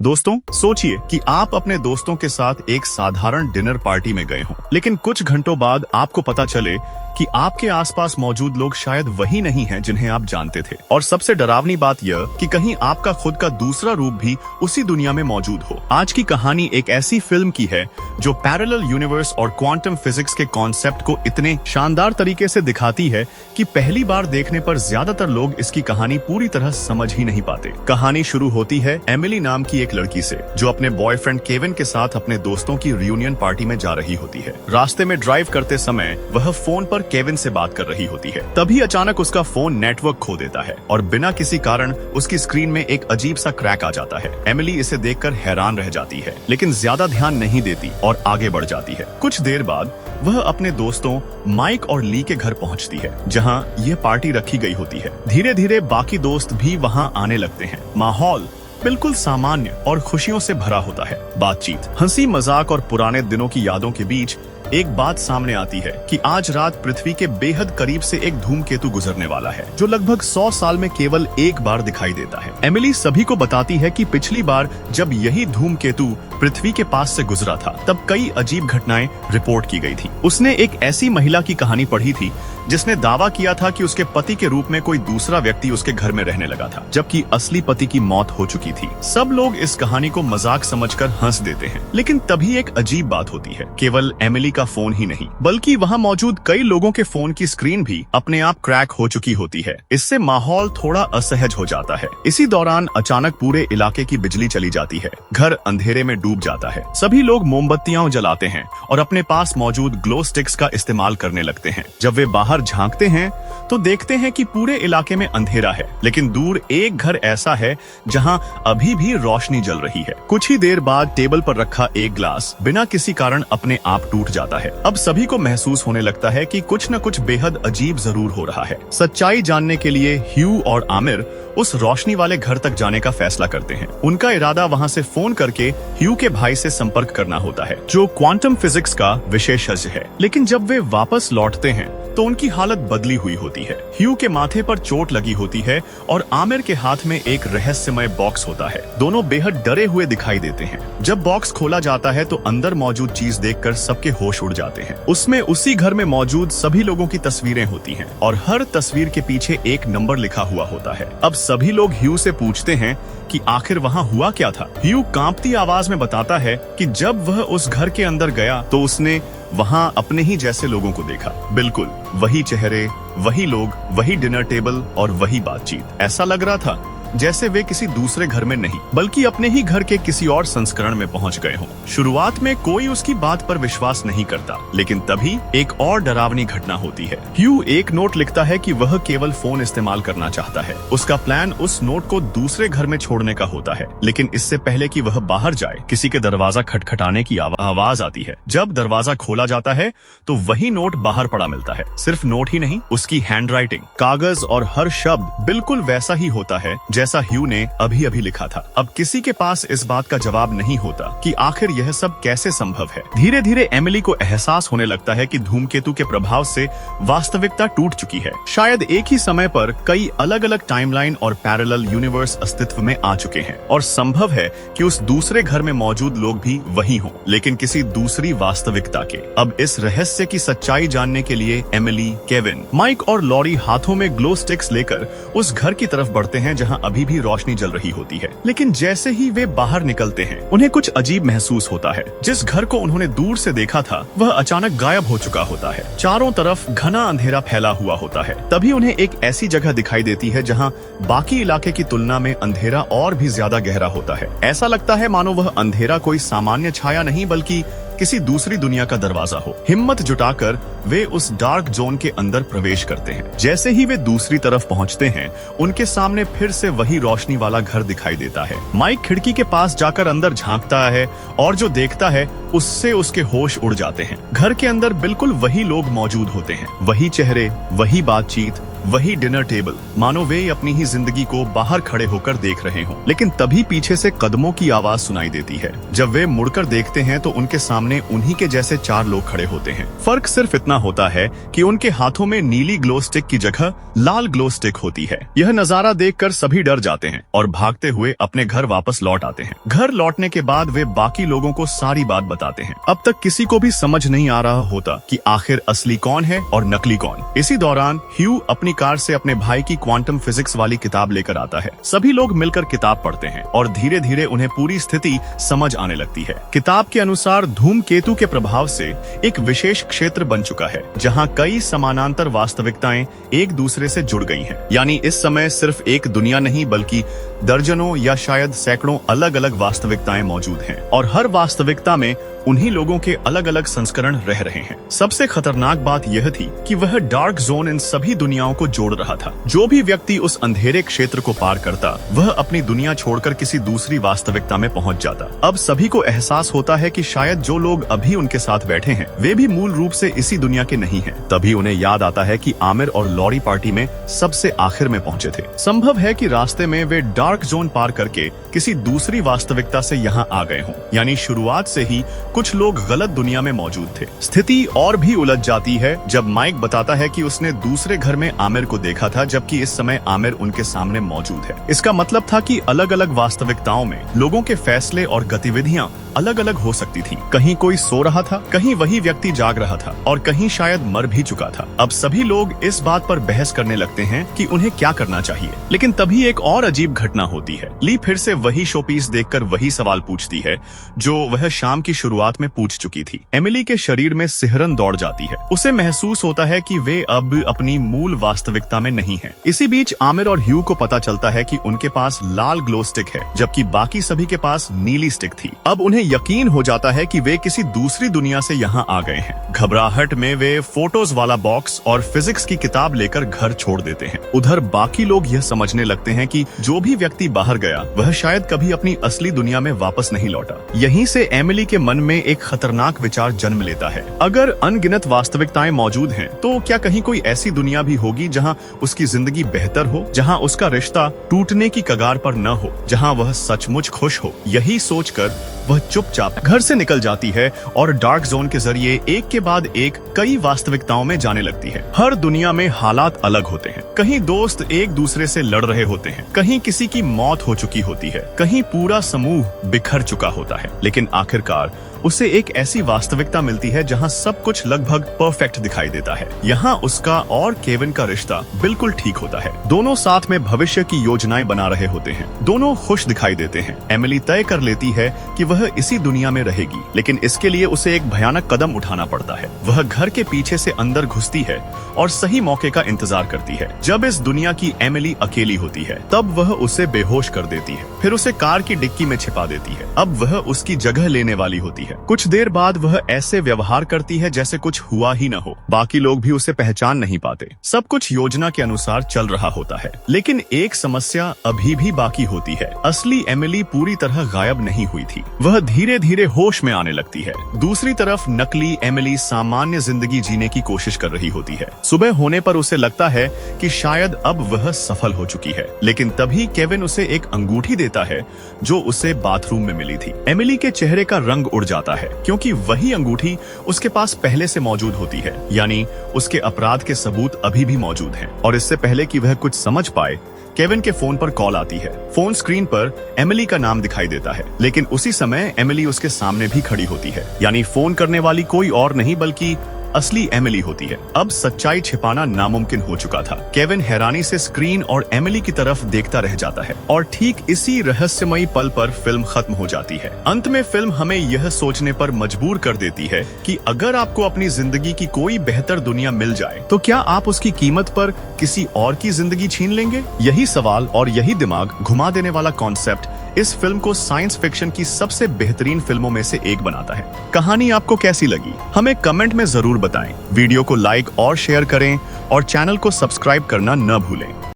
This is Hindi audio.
दोस्तों, सोचिए कि आप अपने दोस्तों के साथ एक साधारण डिनर पार्टी में गए हों, लेकिन कुछ घंटों बाद आपको पता चले कि आपके आसपास मौजूद लोग शायद वही नहीं हैं जिन्हें आप जानते थे। और सबसे डरावनी बात यह कि कहीं आपका खुद का दूसरा रूप भी उसी दुनिया में मौजूद हो। आज की कहानी एक ऐसी फिल्म की है जो पैरेलल यूनिवर्स और क्वांटम फिजिक्स के कॉन्सेप्ट को इतने शानदार तरीके से दिखाती है कि पहली बार देखने पर ज्यादातर लोग इसकी कहानी पूरी तरह समझ ही नहीं पाते। कहानी शुरू होती है एमिली नाम की एक लड़की से, जो अपने बॉयफ्रेंड केविन के साथ अपने दोस्तों की रियूनियन पार्टी में जा रही होती है। रास्ते में ड्राइव करते समय वह फोन पर केविन से बात कर रही होती है। तभी अचानक उसका फोन नेटवर्क खो देता है और बिना किसी कारण उसकी स्क्रीन में एक अजीब सा क्रैक आ जाता है। एमिली इसे देखकर हैरान रह जाती है, लेकिन ज्यादा ध्यान नहीं देती और आगे बढ़ जाती है। कुछ देर बाद वह अपने दोस्तों माइक और ली के घर पहुंचती है, जहां यह पार्टी रखी गई होती है। धीरे धीरे बाकी दोस्त भी वहां आने लगते हैं। माहौल बिल्कुल सामान्य और खुशियों से भरा होता है। बातचीत, हंसी मजाक और पुराने दिनों की यादों के बीच एक बात सामने आती है कि आज रात पृथ्वी के बेहद करीब से एक धूमकेतु गुजरने वाला है, जो लगभग 100 साल में केवल एक बार दिखाई देता है। एमिली सभी को बताती है कि पिछली बार जब यही धूमकेतु पृथ्वी के पास से गुजरा था, तब कई अजीब घटनाएं रिपोर्ट की गई थी। उसने एक ऐसी महिला की कहानी पढ़ी थी जिसने दावा किया था कि उसके पति के रूप में कोई दूसरा व्यक्ति उसके घर में रहने लगा था, जबकि असली पति की मौत हो चुकी थी। सब लोग इस कहानी को मजाक समझकर हंस देते हैं, लेकिन तभी एक अजीब बात होती है। केवल एमिली का फोन ही नहीं, बल्कि वहां मौजूद कई लोगों के फोन की स्क्रीन भी अपने आप क्रैक हो चुकी होती है। इससे माहौल थोड़ा असहज हो जाता है। इसी दौरान अचानक पूरे इलाके की बिजली चली जाती है। घर अंधेरे में डूब जाता है। सभी लोग मोमबत्तियां जलाते हैं और अपने पास मौजूद ग्लो स्टिक्स का इस्तेमाल करने लगते हैं। जब वे बाहर झांकते हैं तो देखते हैं कि पूरे इलाके में अंधेरा है, लेकिन दूर एक घर ऐसा है जहां अभी भी रोशनी जल रही है। कुछ ही देर बाद टेबल पर रखा एक ग्लास बिना किसी कारण अपने आप टूट जाता है। अब सभी को महसूस होने लगता है कि कुछ न कुछ बेहद अजीब जरूर हो रहा है। सच्चाई जानने के लिए ह्यू और आमिर उस रोशनी वाले घर तक जाने का फैसला करते हैं। उनका इरादा वहां से फोन करके ह्यू के भाई से संपर्क करना होता है, जो क्वांटम फिजिक्स का विशेषज्ञ है। लेकिन जब वे वापस लौटते हैं तो उनकी हालत बदली हुई होती है। ह्यू के माथे पर चोट लगी होती है और आमिर के हाथ में एक रहस्यमय बॉक्स होता है। दोनों बेहद डरे हुए दिखाई देते हैं। जब बॉक्स खोला जाता है तो अंदर मौजूद चीज देखकर सबके होश उड़ जाते हैं। उसमें उसी घर में मौजूद सभी लोगों की तस्वीरें होती हैं और हर तस्वीर के पीछे एक नंबर लिखा हुआ होता है। अब सभी लोग ह्यू से पूछते हैं कि आखिर वहाँ हुआ क्या था। ह्यू कांपती आवाज में बताता है कि जब वह उस घर के अंदर गया तो उसने वहाँ अपने ही जैसे लोगों को देखा। बिल्कुल वही चेहरे, वही लोग, वही डिनर टेबल और वही बातचीत। ऐसा लग रहा था जैसे वे किसी दूसरे घर में नहीं, बल्कि अपने ही घर के किसी और संस्करण में पहुंच गए हों। शुरुआत में कोई उसकी बात पर विश्वास नहीं करता, लेकिन तभी एक और डरावनी घटना होती है। ह्यू एक नोट लिखता है कि वह केवल फोन इस्तेमाल करना चाहता है। उसका प्लान उस नोट को दूसरे घर में छोड़ने का होता है, लेकिन इससे पहले कि वह बाहर जाए, किसी के दरवाजा खटखटाने की आवाज आती है। जब दरवाजा खोला जाता है तो वही नोट बाहर पड़ा मिलता है। सिर्फ नोट ही नहीं, उसकी हैंडराइटिंग, कागज और हर शब्द बिल्कुल वैसा ही होता है जैसा ह्यू ने अभी अभी लिखा था। अब किसी के पास इस बात का जवाब नहीं होता कि आखिर यह सब कैसे संभव है। धीरे धीरे एमिली को एहसास होने लगता है कि धूमकेतु के प्रभाव से वास्तविकता टूट चुकी है। शायद एक ही समय पर कई अलग अलग टाइमलाइन और पैरेलल यूनिवर्स अस्तित्व में आ चुके हैं और संभव है कि उस दूसरे घर में मौजूद लोग भी वही हों, लेकिन किसी दूसरी वास्तविकता के। अब इस रहस्य की सच्चाई जानने के लिए एमिली, केविन, माइक और लॉरी हाथों में ग्लो स्टिक्स लेकर उस घर की तरफ बढ़ते हैं जहां अभी भी रोशनी जल रही होती है। लेकिन जैसे ही वे बाहर निकलते हैं, उन्हें कुछ अजीब महसूस होता है। जिस घर को उन्होंने दूर से देखा था वह अचानक गायब हो चुका होता है। चारों तरफ घना अंधेरा फैला हुआ होता है। तभी उन्हें एक ऐसी जगह दिखाई देती है जहां बाकी इलाके की तुलना में अंधेरा और भी ज्यादा गहरा होता है। ऐसा लगता है मानो वह अंधेरा कोई सामान्य छाया नहीं, बल्कि किसी दूसरी दुनिया का दरवाजा हो। हिम्मत जुटाकर वे उस डार्क जोन के अंदर प्रवेश करते हैं। जैसे ही वे दूसरी तरफ पहुंचते हैं, उनके सामने फिर से वही रोशनी वाला घर दिखाई देता है। माइक खिड़की के पास जाकर अंदर झांकता है और जो देखता है उससे उसके होश उड़ जाते हैं। घर के अंदर बिल्कुल वही लोग मौजूद होते हैं, वही चेहरे, वही बातचीत, वही डिनर टेबल, मानो वे अपनी ही जिंदगी को बाहर खड़े होकर देख रहे हों। लेकिन तभी पीछे से कदमों की आवाज सुनाई देती है। जब वे मुड़कर देखते हैं तो उनके सामने उन्हीं के जैसे 4 लोग खड़े होते हैं। फर्क सिर्फ इतना होता है कि उनके हाथों में नीली ग्लो स्टिक की जगह लाल ग्लो स्टिक होती है। यह नजारा देखकर सभी डर जाते हैं और भागते हुए अपने घर वापस लौट आते हैं। घर लौटने के बाद वे बाकी लोगों को सारी बात बताते हैं। अब तक किसी को भी समझ नहीं आ रहा होता कि आखिर असली कौन है और नकली कौन। इसी दौरान ह्यू अपनी कार से अपने भाई की क्वांटम फिजिक्स वाली किताब लेकर आता है। सभी लोग मिलकर किताब पढ़ते हैं और धीरे धीरे उन्हें पूरी स्थिति समझ आने लगती है। किताब के अनुसार धूमकेतु के प्रभाव से एक विशेष क्षेत्र बन चुका है जहां कई समानांतर वास्तविकताएं एक दूसरे से जुड़ गई हैं। यानी इस समय सिर्फ एक दुनिया नहीं बल्कि दर्जनों या शायद सैकड़ों अलग अलग वास्तविकताएं मौजूद हैं और हर वास्तविकता में उन्हीं लोगों के अलग अलग संस्करण रह रहे हैं। सबसे खतरनाक बात यह थी कि वह डार्क जोन इन सभी दुनियाओं को जोड़ रहा था। जो भी व्यक्ति उस अंधेरे क्षेत्र को पार करता वह अपनी दुनिया छोड़कर किसी दूसरी वास्तविकता में पहुंच जाता। अब सभी को एहसास होता है कि शायद जो लोग अभी उनके साथ बैठे हैं वे भी मूल रूप से इसी दुनिया के नहीं हैं। तभी उन्हें याद आता है कि आमिर और लॉरी पार्टी में सबसे आखिर में पहुंचे थे। संभव है कि रास्ते में वे डार्क जोन पार करके किसी दूसरी वास्तविकता से यहाँ आ गए हों। यानी शुरुआत से ही कुछ लोग गलत दुनिया में मौजूद थे। स्थिति और भी उलझ जाती है जब माइक बताता है कि उसने दूसरे घर में आमिर को देखा था जबकि इस समय आमिर उनके सामने मौजूद है। इसका मतलब था कि अलग अलग वास्तविकताओं में लोगों के फैसले और गतिविधियां अलग अलग हो सकती थी। कहीं कोई सो रहा था, कहीं वही व्यक्ति जाग रहा था और कहीं शायद मर भी चुका था। अब सभी लोग इस बात पर बहस करने लगते हैं कि उन्हें क्या करना चाहिए। लेकिन तभी एक और अजीब घटना होती है। ली फिर से वही शोपीस देखकर वही सवाल पूछती है जो वह शाम की शुरुआत में पूछ चुकी थी। एमिली के शरीर में सिहरन दौड़ जाती है। उसे महसूस होता है कि वे अब अपनी मूल वास्तविकता में नहीं हैं। इसी बीच आमिर और ह्यू को पता चलता है कि उनके पास लाल ग्लो स्टिक है जबकि बाकी सभी के पास नीली स्टिक थी। अब उन्हें यकीन हो जाता है कि वे किसी दूसरी दुनिया से यहाँ आ गए हैं। घबराहट में वे फोटोज वाला बॉक्स और फिजिक्स की किताब लेकर घर छोड़ देते हैं। उधर बाकी लोग यह समझने लगते हैं कि जो भी व्यक्ति बाहर गया वह शायद कभी अपनी असली दुनिया में वापस नहीं लौटा। यहीं से एमिली के मन में एक खतरनाक विचार जन्म लेता है। अगर अनगिनत वास्तविकताएं मौजूद हैं, तो क्या कहीं कोई ऐसी दुनिया भी होगी जहां उसकी जिंदगी बेहतर हो, जहां उसका रिश्ता टूटने की कगार पर न हो, जहां वह सचमुच खुश हो। यही सोचकर वह चुपचाप घर से निकल जाती है और डार्क जोन के जरिए एक के बाद एक कई वास्तविकताओं में जाने लगती है। हर दुनिया में हालात अलग होते हैं। कहीं दोस्त एक दूसरे से लड़ रहे होते हैं, कहीं किसी की मौत हो चुकी होती है, कहीं पूरा समूह बिखर चुका होता है। लेकिन आखिरकार उसे एक ऐसी वास्तविकता मिलती है जहां सब कुछ लगभग परफेक्ट दिखाई देता है। यहाँ उसका और केविन का रिश्ता बिल्कुल ठीक होता है। दोनों साथ में भविष्य की योजनाएं बना रहे होते हैं। दोनों खुश दिखाई देते हैं। एमिली तय कर लेती है कि वह इसी दुनिया में रहेगी, लेकिन इसके लिए उसे एक भयानक कदम उठाना पड़ता है। वह घर के पीछे से अंदर घुसती है और सही मौके का इंतजार करती है। जब इस दुनिया की एमिली अकेली होती है तब वह उसे बेहोश कर देती है, फिर उसे कार की डिक्की में छिपा देती है। अब वह उसकी जगह लेने वाली होती है। कुछ देर बाद वह ऐसे व्यवहार करती है जैसे कुछ हुआ ही न हो। बाकी लोग भी उसे पहचान नहीं पाते। सब कुछ योजना के अनुसार चल रहा होता है। लेकिन एक समस्या अभी भी बाकी होती है। असली एमिली पूरी तरह गायब नहीं हुई थी। वह धीरे धीरे होश में आने लगती है। दूसरी तरफ नकली एमिली सामान्य जिंदगी जीने की कोशिश कर रही होती है। सुबह होने पर उसे लगता है कि शायद अब वह सफल हो चुकी है। लेकिन तभी केविन उसे एक अंगूठी देता है जो उसे बाथरूम में मिली थी। एमिली के चेहरे का रंग उड़ जाता है क्योंकि वही अंगूठी उसके पास पहले से मौजूद होती है। यानी उसके अपराध के सबूत अभी भी मौजूद हैं। और इससे पहले कि वह कुछ समझ पाए केविन के फोन पर कॉल आती है। फोन स्क्रीन पर एमिली का नाम दिखाई देता है, लेकिन उसी समय एमिली उसके सामने भी खड़ी होती है। यानी फोन करने वाली कोई और नहीं बल्कि असली एमिली होती है। अब सच्चाई छिपाना नामुमकिन हो चुका था। केविन हैरानी से स्क्रीन और एमिली की तरफ देखता रह जाता है और ठीक इसी रहस्यमयी पल पर फिल्म खत्म हो जाती है। अंत में फिल्म हमें यह सोचने पर मजबूर कर देती है कि अगर आपको अपनी जिंदगी की कोई बेहतर दुनिया मिल जाए तो क्या आप उसकी कीमत पर किसी और की जिंदगी छीन लेंगे? यही सवाल और यही दिमाग घुमा देने वाला कॉन्सेप्ट इस फिल्म को साइंस फिक्शन की सबसे बेहतरीन फिल्मों में से एक बनाता है। कहानी आपको कैसी लगी हमें कमेंट में जरूर बताएं। वीडियो को लाइक और शेयर करें और चैनल को सब्सक्राइब करना न भूलें।